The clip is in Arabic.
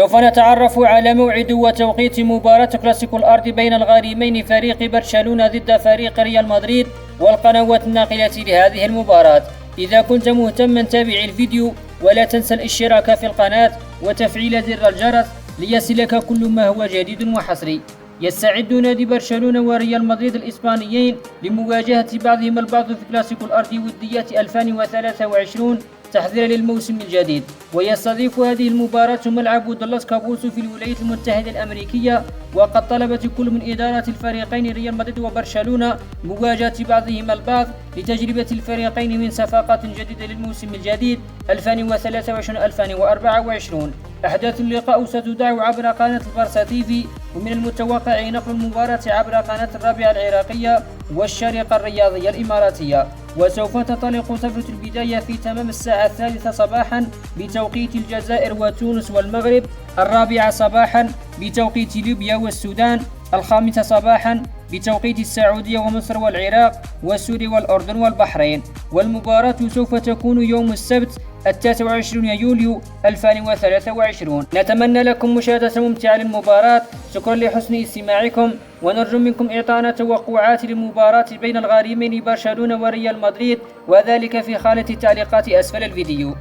سوف نتعرف على موعد وتوقيت مباراة كلاسيكو الأرض بين الغريمين فريق برشلونة ضد فريق ريال مدريد والقنوات الناقلة لهذه المباراة. إذا كنت مهتما تابع الفيديو ولا تنسى الاشتراك في القناة وتفعيل زر الجرس ليصلك كل ما هو جديد وحصري. يستعد نادي برشلونة وريال مدريد الإسبانيين لمواجهة بعضهم البعض في كلاسيكو الأرض وديات 2023 تحضيرا للموسم الجديد. ويستضيف هذه المباراة ملعب دالاس كابوس في الولايات المتحدة الأمريكية، وقد طلبت كل من إدارة الفريقين ريال مدريد وبرشلونة مواجهة بعضهم البعض لتجربة الفريقين من صفقات جديدة للموسم الجديد 2023-2024. أحداث اللقاء ستذاع عبر قناة البارسا تيفي، ومن المتوقع نقل المباراة عبر قناة الرابعة العراقية والشارقة الرياضية الإماراتية. وسوف تنطلق صفرة البداية في تمام الساعة 3 صباحا بتوقيت الجزائر وتونس والمغرب، 4 صباحا بتوقيت ليبيا والسودان، 5 صباحا بتوقيت السعودية ومصر والعراق وسوريا والأردن والبحرين. والمباراة سوف تكون يوم السبت 29 يوليو 2023. نتمنى لكم مشاهدة ممتعة للمباراة. شكرا لحسن استماعكم، ونرجو منكم إعطانا توقعات للمباراة بين الغريمين برشلونة وريال مدريد، وذلك في خانة التعليقات أسفل الفيديو.